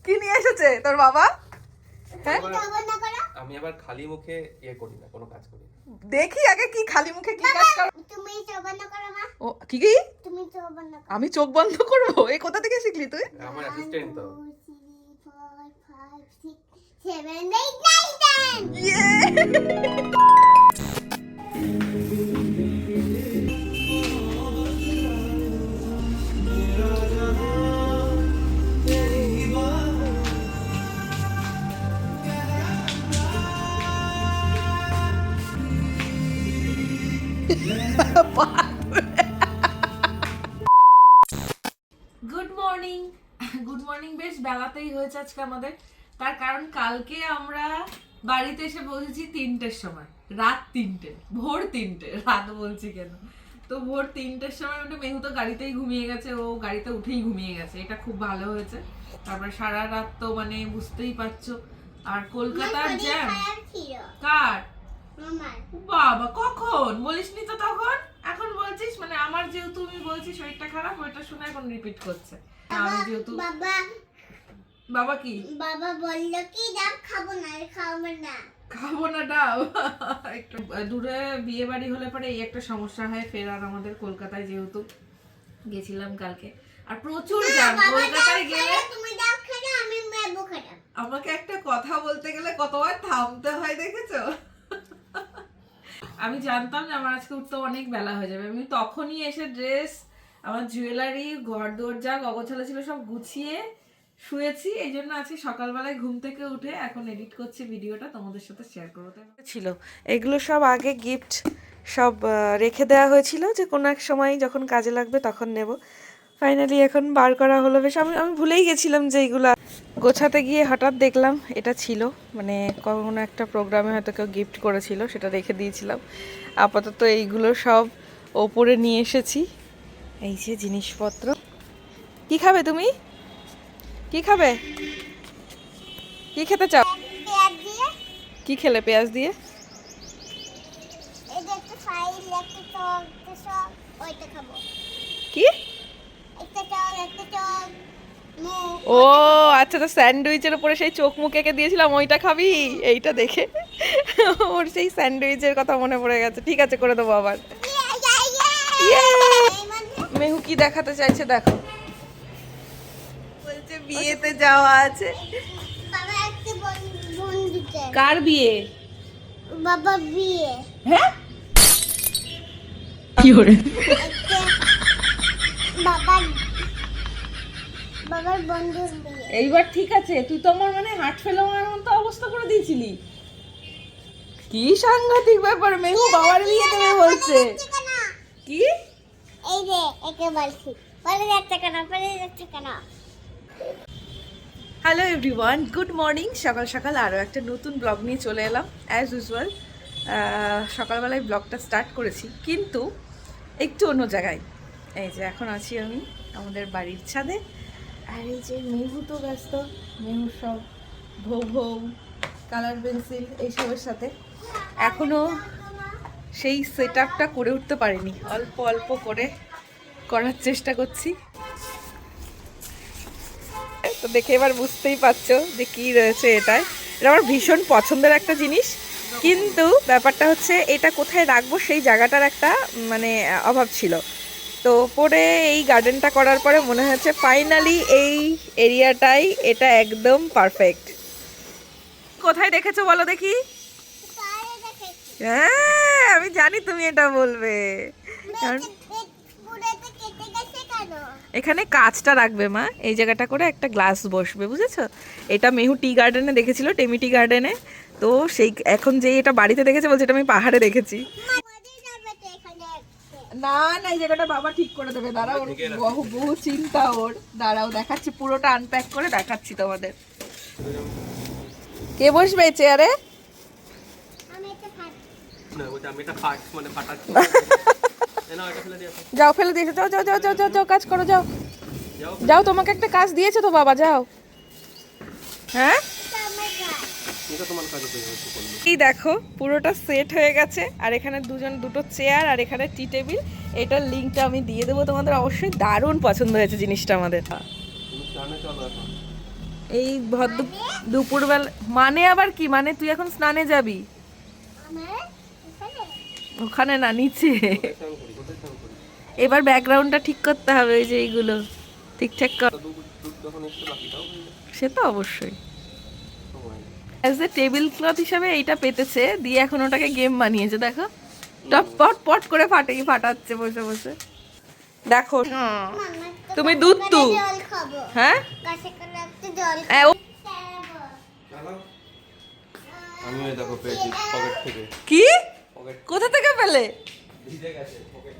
কি নিয়ে এসেছে তোর বাবা? হ্যাঁ আমি আবার খালি মুখে করি না, কোনো কাজ করি না। দেখি আগে কি খালি মুখে কি কাজ কর। তুমি চোখ বন্ধ করো মা। ও কি কি? তুমি চোখ বন্ধ করো। আমি চোখ বন্ধ করবো? এই কোথা থেকে শিখলি তুই? আমার অ্যাসিস্ট্যান্ট তো। 1, 2, 3, 4, 5, 6, 7, 8, 9, 10 ইয়ে! Good morning. গুড মর্নিং বেশ বেলাতেই হয়েছে আজকে আমাদের, তার কারণ কালকে আমরা বাড়িতে এসে পৌঁছেছি 3টের সময়, রাত 3টে, ভোর 3টে, রাত বলছি কেন। তো ভোর 3টের সময় উঠে মেহু তো গাড়িতেই ঘুমিয়ে গেছে, ও গাড়িতে উঠেই ঘুমিয়ে গেছে, এটা খুব ভালো হয়েছে। তারপরে সারা রাত তো মানে বুঝতেই পারছো, আর কলকাতার জ্যাম। কার? বাবা কখন বলিসনি তো তখন, এখন বলছিস? মানে আমার যেহেতু তুমি বলছিস শরীরটা খারাপ, ওইটা শুনে এখন রিপিট করছে। আমি যেহেতু বাবা কি বাবা বললো কি ডাব খাবো না, খাবো না ডাব। একটু দূরে বিয়ে বাড়ি হলে পরে এই একটা সমস্যা হয়, ফের আর আমাদের কলকাতায় যেহেতু গেছিলাম কালকে, আর প্রচুর জ্যাম। কলকাতায় গেলে তুমি ডাব খাবে, আমি ম্যাবো খাবো। আমাকে একটা কথা বলতে গেলে কতবার থামতে হয় দেখেছো? আমি জানতাম যে আমার আজকে উঠতে অনেক বেলা হয়ে যাবে, আমি তখনই এসে ড্রেস, আমার জুয়েলারি, ঘর দোর যা অগোছালো ছিল সব গুছিয়ে শুয়েছি। এই জন্য আজকে সকালবেলায় ঘুম থেকে উঠে এখন এডিট করছি ভিডিওটা, তোমাদের সাথে শেয়ার করতে ছিল। এগুলো সব আগে গিফট সব রেখে দেওয়া হয়েছিল যে কোনো এক সময় যখন কাজে লাগবে তখন নেব। ফাইনালি এখন বার করা হলো। বেশ আমি ভুলেই গেছিলাম যে এইগুলো গোছাতে গিয়ে হঠাৎ দেখলাম এটা ছিল, মানে কোনো একটা প্রোগ্রামে হয়তো কেউ গিফট করেছিল, সেটা রেখে দিয়েছিলাম। আপাতত এইগুলো সব ওপরে নিয়ে এসেছি। এই যে জিনিসপত্র। কি খাবে তুমি? কি খাবে? কি খেতে চাও? পেঁয়াজ দিয়ে কি খেলে পেঁয়াজ দিয়ে? এই যে একটা ফাইল, একটা টক, সব ওইটা খাবো। কি? একটা টক মুখ। ও আচ্ছা, তো স্যান্ডউইচের উপরে সেই চোখ মুখ এঁকে দিয়েছিলাম, ওইটা খাবি? এইটা দেখে ওর সেই স্যান্ডউইচের কথা মনে পড়ে গেছে। ঠিক আছে, করে দেবো আবার। মেহু কি দেখাতে চাইছে দেখো, বলছে বিয়েতে যাওয়া আছে। বাবা একটা বন্ধুতে। কার বিয়ে? বাবা বিয়ে। হ্যাঁ কি করে? একটা বাবার বন্ধুর বিয়ে। এইবার ঠিক আছে, তুই তো আমার মানে হার্ট ফেল হওয়ার মতো অবস্থা করে দিয়েছিলি। কি সাংঘাতিক ব্যাপার, মেহু বাবার বিয়ে দেবে বলছে। কি? এই যে একে বলছি, বলে যাচ্ছে কেন, হ্যালো এভরিওয়ান, গুড মর্নিং। সকাল সকাল আরও একটা নতুন ব্লগ নিয়ে চলে এলাম অ্যাজ ইউজুয়াল। সকালবেলায় ব্লগটা স্টার্ট করেছি কিন্তু একটু অন্য জায়গায়। এই যে এখন আছি আমি আমাদের বাড়ির ছাদে, আর এই যে মেহু তো ব্যস্ত, মেহু সব ভৌ কালার পেন্সিল এইসবের সাথে এখনও সেই সেট আপটা করে উঠতে পারিনি, অল্প অল্প করে করার চেষ্টা করছি। তো দেখে এবার বুঝতেই পারছো যে কি রয়েছে এটায়। এটা আমার ভীষণ পছন্দের একটা জিনিস, কিন্তু ব্যাপারটা হচ্ছে এটা কোথায় রাখবো সেই জায়গাটার একটা মানে অভাব ছিল। তো পরে এই গার্ডেনটা করার পরে মনে হচ্ছে ফাইনালি এই এরিয়াটাই এটা একদম পারফেক্ট। কোথায় দেখেছো বলো দেখি? হ্যাঁ আমি জানি তুমি এটা বলবে, কারণ এখানে কাঁচটা রাখবে মা, এই জায়গাটা করে একটা গ্লাস বসবে, বুঝেছো? এটা মেহু টি গার্ডেনে দেখেছিল, টেমি টি গার্ডেনে। তো সেই এখন যে এটা বাড়িতে দেখেছে বলছে এটা আমি পাহাড়ে দেখেছি। না না, এই জায়গাটা বাবা ঠিক করে দেবে, দাঁড়াও, বহু চিন্তা ওর। দাঁড়াও দেখাচ্ছি, পুরোটা আনপ্যাক করে দেখাচ্ছি তোমাদের। কে বসবে চেয়ারে? যাও ফেলে দিয়েছো, যাও যাও যাও যাও যাও যাও, কাজ করো, যাও যাও, তোমাকে একটা কাজ দিয়েছে তো বাবা, যাও। হ্যাঁ এই দেখো পুরোটা সেট হয়ে গেছে, আর এখানে দুটো চেয়ার, আর এখানে টি টেবিল। এটার লিঙ্কটা আমি দিয়ে দেবো তোমাদের, অবশ্যই দারুণ পছন্দ হয়েছে জিনিসটা আমাদের। এই ভদ্র দুপুরবেলা মানে আবার কি মানে তুই এখন স্নানে যাবি আমার এখানে ওখানে না নিচে কোথায় স্নান করি কোথায় স্নান করি এবার ব্যাকগ্রাউন্ডটা ঠিক করতে হবে ওই যে এইগুলো ঠিকঠাক কর তা দুধ যখন এসছে বাকিটাও হয়ে যাবে সে তো অবশ্যই সময় নেই। অ্যাজ এ টেবিল ক্লথ হিসাবে এইটা পেতেছে দিয়ে এখন ওটাকে গেম বানিয়েছে দেখো টপ পট পট করে ফাটাচ্ছে বসে বসে দেখো মামা তো তুমি দুধ তু জল খাবো হ্যাঁ কাছে করে একটু জল হ্যাঁ, ও- খাবো চালাও। আমি ওই দেখো পেয়েছি পকেট থেকে কি পকেট কোথা থেকে পেলে ভিজে গেছে পকেট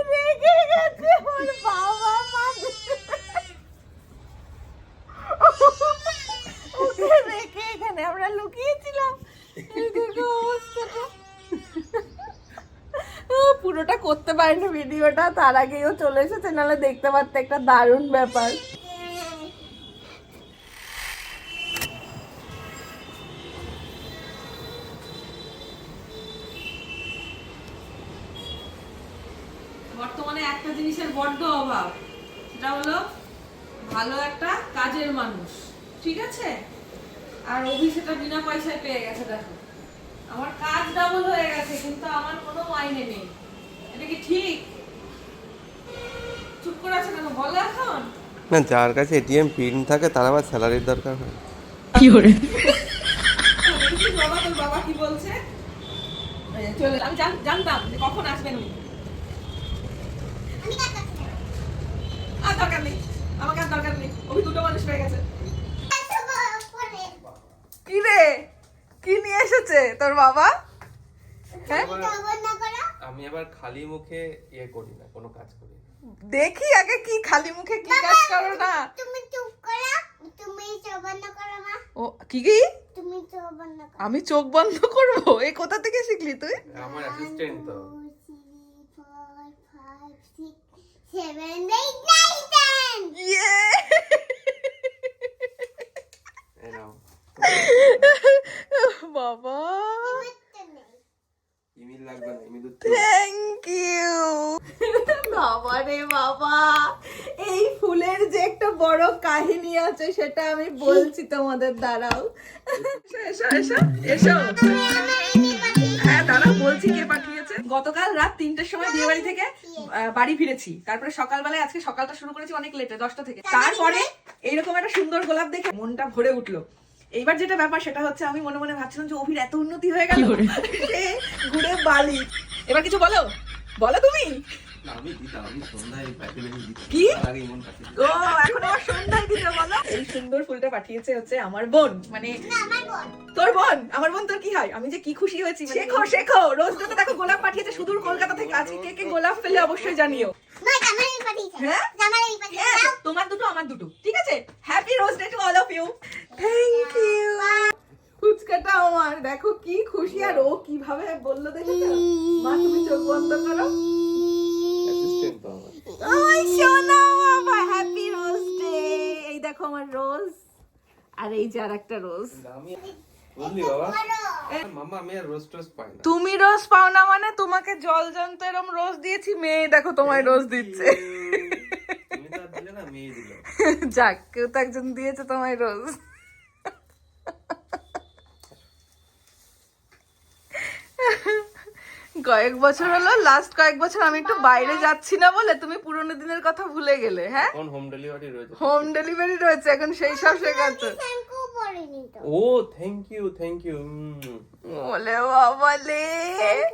রেগে গেছে ওর বাবা মা ওকে রেখে এখানে আমরা লুকিয়েছিলাম এই দেখো অবস্থাটা ও, পুরোটা করতে পারিনি ভিডিওটা তার আগেই ও চলে এসেছে নাহলে দেখতে পারতে একটা দারুণ ব্যাপার বর্তমানে একটা জিনিসের বড্ড অভাব সেটা হলো ভালো একটা কাজের মানুষ ঠিক আছে আর অভি সেটা বিনা পয়সায় পেয়ে গেছে দেখো আমার কাজ ডাবল হয়ে গেছে কিন্তু আমার কোনো মাইনে নেই এটা কি ঠিক চুপ করে আছে কেন বলো এখন না যার কাছে এটিএম পিন থাকে তার আবার স্যালারির দরকার হয় দেখি বাবা তোর বাবা কি বলছে এই, চলে আমি জানতাম যে কখন আসবেন উনি আমি কাছে আর দরকার নেই আমাকে আর দরকার নেই অভি দুটো মানুষ পেয়ে গেছে পরে কি রে কি নিয়ে এসেছে তোর বাবা হ্যাঁ জবর না করো আমি আবার খালি মুখে ইয়ে করি না কোনো কাজ করি না দেখি আগে কি খালি মুখে কি কাজ করো না তুমি চুপ করো তুমি জবর না করো মা ও কি কি তুমি জবর না করো আমি চোখ বন্ধ করব এই কোথা থেকে শিখলি তুই আমার অ্যাসিস্ট্যান্ট তো 2, 3, 4, 5, 6, 7, 8, 9, 10 ইয়ে এই নাও বাবা ইমেল লাগবে না ইমেল থ্যাংক ইউ বাবা রে বাবা এই ফুলের যে একটা বড় কাহিনী আছে সেটা আমি বলছি তোমাদের দাঁড়াও এসো এসো এসো হ্যাঁ দাঁড়াও বলছি কে পাঠিয়েছে গতকাল রাত 3টের সময় বিয়ে বাড়ি থেকে বাড়ি ফিরেছি তারপরে সকালবেলায় আজকে সকালটা শুরু করেছি অনেক লেটে 10টা থেকে তারপরে এইরকম একটা সুন্দর গোলাপ দেখে মনটা ভরে উঠলো এইবার যেটা ব্যাপার সেটা হচ্ছে আমি মনে মনে ভাবছিলাম যে অভির এত উন্নতি হয়ে গেল সে ঘুরে বালি এবার কিছু বলো বলো তুমি আমি দিতাম আমি সন্ধ্যায় প্যাকেটে দিতাম কি? তার আগে মন কাছে ও এখন আমার সন্ধ্যায় দিতে বলো এই সুন্দর ফুলটা পাঠিয়েছে হচ্ছে আমার বোন মানে আমার বোন তোর বোন আমার বোন তোর কি হয় আমি যে কি খুশি হয়েছি শেখো শেখো রোজ তো দেখো গোলাপ পাঠিয়েছে সুদূর কলকাতা থেকে আজকে কে কে গোলাপ পেলে অবশ্যই জানিও মা জামাই পাঠিয়েছে হ্যাঁ? জামাই পাঠিয়েছে হ্যাঁ তোমার দুটো আমার দুটো ঠিক আছে happy rose day to all of you thank you ফুচকাটা আমার দেখো কি খুশি আর ও কিভাবে বললো দেখেছো মা তুমি চোখ বন্ধ করো অ্যাসিস্ট্যান্ট তো আমার ওই সোনা বাবা হ্যাপি রোজ ডে এই দেখো আমার রোজ আর এই যে আরেকটা রোজ আমি বুঝলি বাবা মামা আমি আর রোজ টোজ পাই না তুমি রোজ পাও না মানে তোমাকে জল জন্ত এরম রোজ দিয়েছি মেয়ে দেখো তোমায় রোজ দিচ্ছে তুমি তো আর দিলে না মেয়ে দিল যাক কেউ তো একজন দিয়েছে তোমায় রোজ কয়েক বছর হলো লাস্ট কয়েক বছর আমি একটু বাইরে যাচ্ছি না বলে তুমি পুরোনো দিনের কথা ভুলে গেলে হ্যাঁ এখন হোম ডেলিভারি রয়েছে হোম ডেলিভারি রয়েছে এখন সেই সব শেখাচ্ছে শ্যাম্পু পরিনি তো ও থ্যাংক ইউ বলে বাবা লে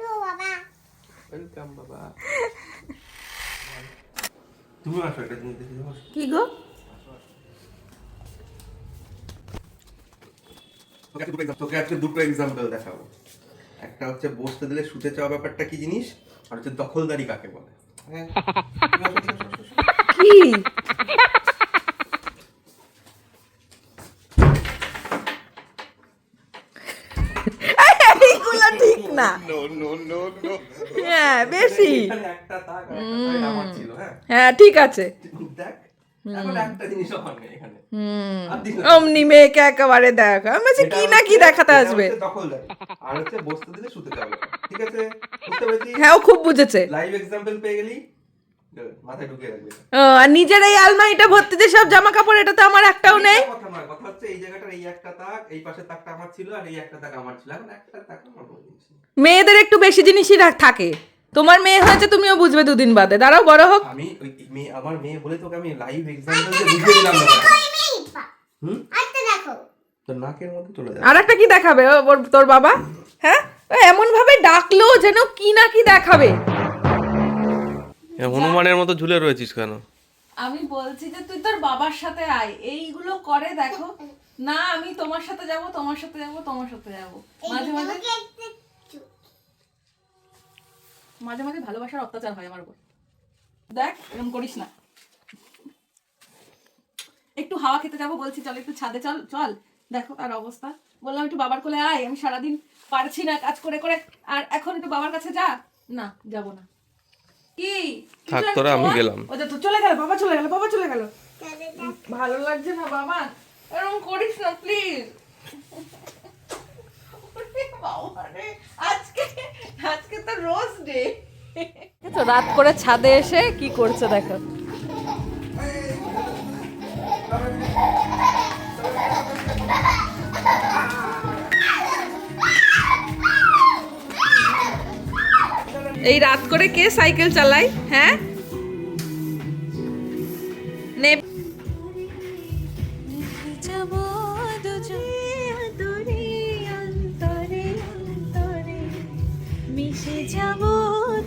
ও বাবা ওয়েলকাম বাবা তুমি আসো একটা জিনিস দেখে যাও কি গো তোকে আজকে দুটো এক্সাম্পল দেখাবো একটা হচ্ছে বসতে দিলে শুতে চাওয়া ব্যাপারটা কি জিনিস আর হচ্ছে দখলদারি কাকে বলে হ্যাঁ কি এইগুলো ঠিক না নো হ্যাঁ বেশি একটা তাক আর একটা side আমার ছিল হ্যাঁ হ্যাঁ ঠিক আছে দেখ এখন একটা জিনিস আমার নেই এখানে আর দিন না। অমনি মেয়েকে একেবারে দেখ আমি বলছি, এটা কি না কি হচ্ছে- দেখাতে এটা আসবে। হচ্ছে দখলদারি আর হচ্ছে বসতে দিলে শুতে যাবে ঠিক আছে বুঝতে পেরেছিস হ্যাঁ ও খুব বুঝেছে। লাইভ এক্সাম্পল পেয়ে গেলি মাথায় ঢুকিয়ে রাখবি আর নিজের এই আলমারিটা ভর্তি যে সব জামা কাপড়, এটা তো আমার একটাও নেই। কথা নয় কথা হচ্ছে এই জায়গাটার এই একটা তাক এই পাশে তাকটা আমার ছিল আর এই একটা তাক আমার ছিল এখন একটা তাক আমার কোনো জিনিস নেই। মেয়েদের একটু বেশি জিনিসই থাকে। তোমার মেয়ে হয়েছে, তুমিও বুঝবে দুদিন বাদে, দাঁড়াও বড় হোক। আমি ওই মেয়ে আমার মেয়ে বলে তোকে আমি লাইভ এক্সাম্পল দিয়ে বুঝিয়ে দিলাম না আচ্ছা দেখো তোর নাকের মধ্যে চলে যাবে আর একটা কি দেখাবে তোর বাবা? হ্যাঁ এমন ভাবে ডাকলো যেন কি না কি দেখাবে। হনুমানের মতো ঝুলে রয়েছিস কেন আমি বলছি যে তুই তোর বাবার সাথে আয়, এইগুলো করে দেখো না। আমি তোমার সাথে যাব, তোমার সাথে যাব, তোমার সাথে যাব, মাঝে মাঝে মাঝে মাঝে ভালোবাসার অত্যাচার হয় আমার উপর। দেখ এরকম করিস না। একটু হাওয়া খেতে যাবো বলছি, চল একটু ছাদে চল চল। দেখো আর অবস্থা, বললাম একটু বাবার কোলে আয়, আমি সারাদিন পারছি না কাজ করে করে, আর এখন একটু বাবার কাছে যা। না যাব না। কি থাক তোরা, আমি গেলাম। ও তো চলে গেল, বাবা চলে গেল, বাবা চলে গেল। তাহলে দেখ ভালো লাগছে না বাবা, এরকম করিস না প্লিজ। আজকে আজকে তো রোজ ডে। তো রাত করে ছাদে এসে কি করছে দেখো। এই রাত করে কে সাইকেল চালায়? হ্যাঁ নে যাব দুজনে আদরে অন্তরে অন্তরে মিশে যাব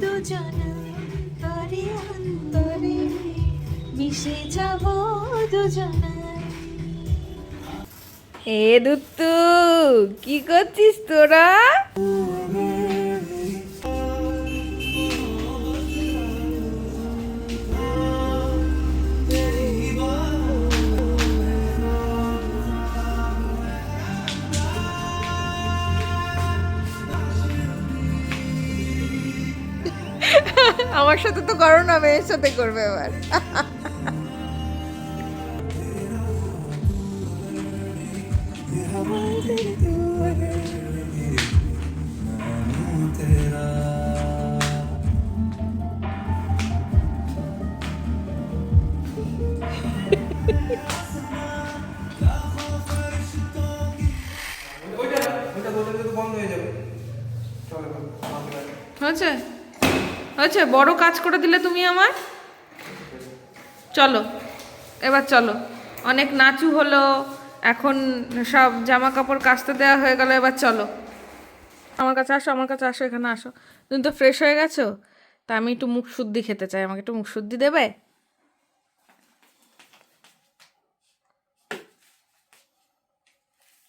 দুজন অন্তরে অন্তরে মিশে যাব দুজন। এ দুত্তু কি করছিস তোরা? আমার সাথে তো করো না, মেয়ের সাথে করবে এবার। ওইটা তো বন্ধ হয়ে যাবে চলো হয়েছে হয়েছে, বড় কাজ করে দিলে তুমি আমার। চলো এবার চলো, অনেক নাচু হলো, এখন সব জামা কাপড় কাচতে দেওয়া হয়ে গেল, এবার চলো আমার কাছে আসো, আমার কাছে আসো, এখানে আসো। তুমি তো ফ্রেশ হয়ে গেছো, তা আমি একটু মুখ শুদ্ধি খেতে চাই, আমাকে একটু মুখ শুদ্ধি দেবে?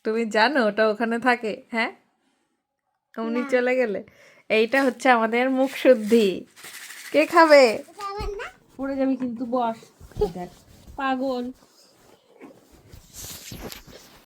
তুমি জানো ওটা ওখানে থাকে? হ্যাঁ অমনি চলে গেলে। এইটা হচ্ছে আমাদের মুখ শুদ্ধি। কে খাবে? যাবেন না পড়ে যাবি কিন্তু, বস। দেখ পাগল।